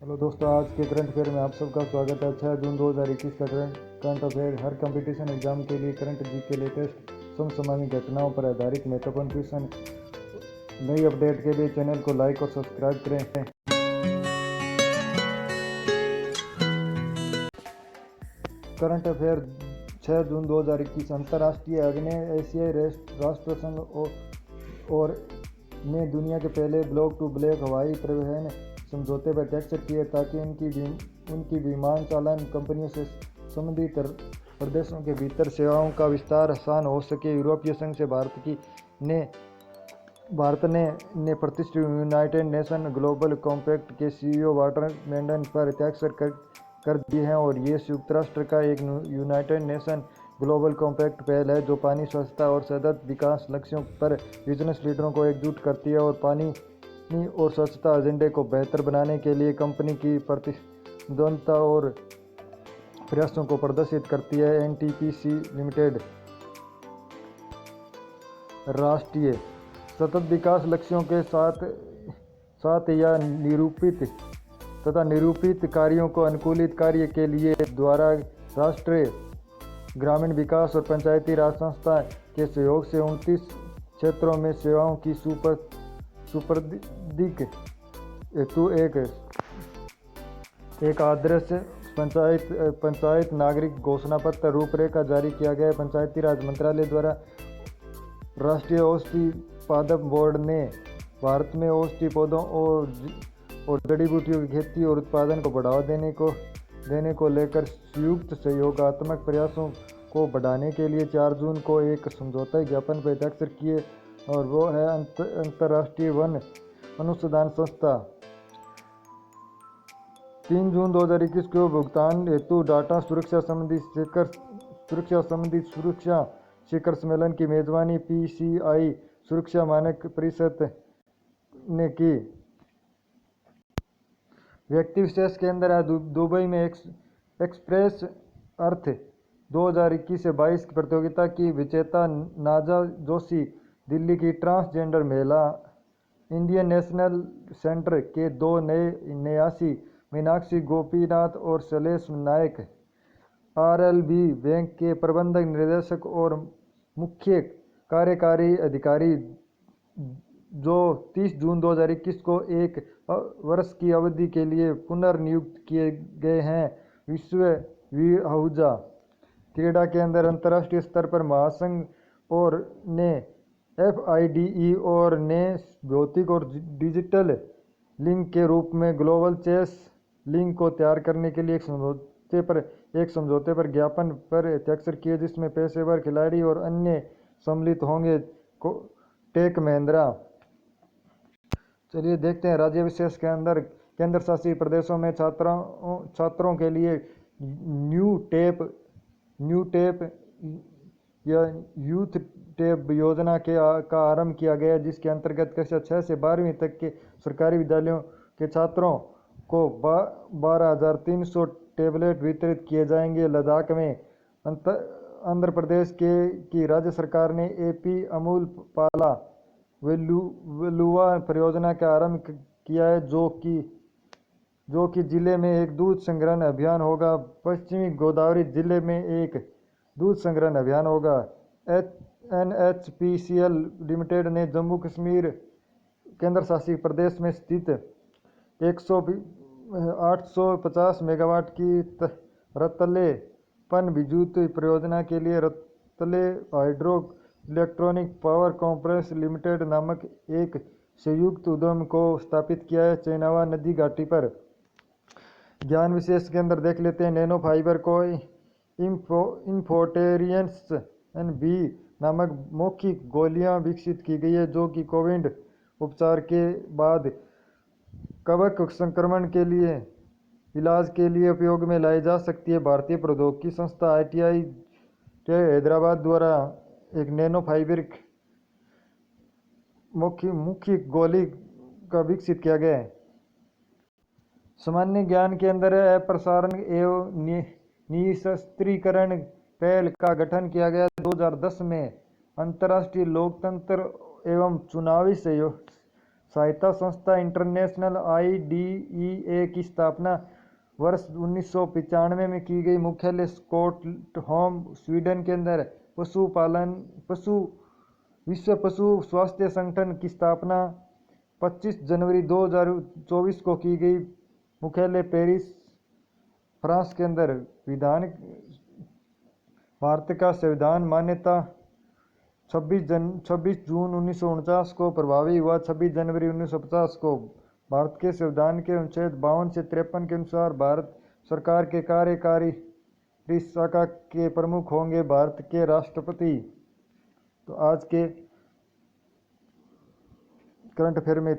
Hello दोस्तों, आज के करंट अफेयर में आप सबका स्वागत है। 6 जून 2021 का करंट अफेयर हर कंपटीशन एग्जाम के लिए करंट जी के लेटेस्ट समसामयिक घटनाओं पर आधारित महत्वपूर्ण क्वेश्चन। नई अपडेट के लिए चैनल को लाइक और सब्सक्राइब करें। करंट अफेयर 6 जून 2021 अंतर्राष्ट्रीय आग्नेय एशियाई राष्ट्र संघ और ने दुनिया के पहले ब्लॉक टू ब्लॉक हवाई परिवहन समझौते पर हस्ताक्षर किए ताकि उनकी विमान चालन कंपनियों से संबंधित प्रदेशों के भीतर सेवाओं का विस्तार आसान हो सके। यूरोपीय संघ से भारत ने प्रतिष्ठित यूनाइटेड नेशन ग्लोबल कॉम्पैक्ट के सीईओ वाल्टर मैंडन पर हस्ताक्षर कर दिए हैं और ये संयुक्त राष्ट्र का एक यूनाइटेड नेशन ग्लोबल कॉम्पैक्ट पहल है जो पानी स्वच्छता और सतत विकास लक्ष्यों पर बिजनेस लीडरों को एकजुट करती है और पानी और स्वच्छता एजेंडे को बेहतर बनाने के लिए कंपनी की प्रतिबद्धता और प्रयासों को प्रदर्शित करती है। एनटीपीसी लिमिटेड राष्ट्रीय सतत विकास लक्ष्यों के साथ या निरूपित कार्यों को अनुकूलित कार्य के लिए द्वारा राष्ट्रीय ग्रामीण विकास और पंचायती राज संस्था के सहयोग से 29 क्षेत्रों में सेवाओं की सुपुर्दगी हेतु एक आदर्श पंचायत नागरिक घोषणा पत्र रूपरेखा जारी किया गया है। पंचायती राज मंत्रालय द्वारा राष्ट्रीय औषधि उत्पादक बोर्ड ने भारत में औषधि पौधों और जड़ी बूटियों की खेती और उत्पादन को बढ़ावा देने को लेकर संयुक्त सहयोगात्मक प्रयासों को बढ़ाने के लिए 4 जून को एक समझौता ज्ञापन पर हस्ताक्षर किए और वो है अंतर्राष्ट्रीय वन अनुसंधान संस्था। 3 जून 2021 को भुगतान हेतु डाटा सुरक्षा संबंधी सुरक्षा शिखर सम्मेलन की मेजबानी PCI सुरक्षा मानक परिषद ने की। व्यक्ति विशेष के अंदर दुबई में एक्सप्रेस अर्थ 2021 से 22 की प्रतियोगिता की विजेता नाजा जोशी दिल्ली की ट्रांसजेंडर महिला। इंडियन नेशनल सेंटर के 2 नए न्यासी मीनाक्षी गोपीनाथ और शैलेश नायक RLB बैंक के प्रबंधक निदेशक और मुख्य कार्यकारी अधिकारी जो 30 जून 2021 को 1 वर्ष की अवधि के लिए पुनर्नियुक्त किए गए हैं। विश्व विहुजा क्रीड़ा के अंदर अंतर्राष्ट्रीय स्तर पर महासंघ और ने FIDE और ने भौतिक और डिजिटल लिंक के रूप में ग्लोबल चेस लिंक को तैयार करने के लिए एक समझौते पर ज्ञापन पर हस्ताक्षर किए जिसमें पेशेवर खिलाड़ी और अन्य सम्मिलित होंगे। टेक महिंद्रा। चलिए देखते हैं राज्य विशेष के अंदर केंद्र शासित प्रदेशों में छात्रों के लिए न्यू टेप या यूथ टेप योजना का आरंभ किया गया जिसके अंतर्गत कक्षा 6 से 12वीं तक के सरकारी विद्यालयों के छात्रों को 12,300 टैबलेट वितरित किए जाएंगे। लद्दाख में आंध्र प्रदेश की राज्य सरकार ने AP अमूल पाला वेलुवा परियोजना का आरंभ किया है जो कि जिले में एक दूध संग्रहण अभियान होगा। पश्चिमी गोदावरी जिले में एक दूध संग्रहण अभियान होगा। NHPCL लिमिटेड ने जम्मू कश्मीर केंद्र शासित प्रदेश में स्थित 850 मेगावाट की रतले पन विद्युत परियोजना के लिए Ratle hydro electronic power corporation limited नामक एक संयुक्त उद्यम को स्थापित किया है चेनावा नदी घाटी पर। ज्ञान विशेष के अंदर देख लेते हैं नैनो फाइबर को इंफोटेरियंस NB नामक मौखिक गोलियां विकसित की गई है जो कि कोविड उपचार के बाद कवक संक्रमण के लिए इलाज के लिए उपयोग में लाई जा सकती है। भारतीय प्रौद्योगिकी संस्था ITI के हैदराबाद द्वारा एक नैनो फाइबर मुख्य गोली का विकसित किया गया है। सामान्य ज्ञान के अंदर अप्रसारण एवं निशस्त्रीकरण पहल का गठन किया गया 2010 में। अंतर्राष्ट्रीय लोकतंत्र एवं चुनावी सहायता संस्था इंटरनेशनल आईडीईए की स्थापना वर्ष 1995 में की गई। मुख्यालय स्टॉकहोम स्वीडन के अंदर है। पशु विश्व पशु स्वास्थ्य संगठन की स्थापना 25 जनवरी 2024 को की गई। मुख्यालय पेरिस फ्रांस के अंदर। भारत का संविधान मान्यता 26 जून 1949 को प्रभावी हुआ। 26 जनवरी 1950 को भारत के संविधान के अनुच्छेद 52 से 53 के अनुसार भारत सरकार के कार्यकारी शाखा के प्रमुख होंगे भारत के राष्ट्रपति। तो आज के करंट अफेयर में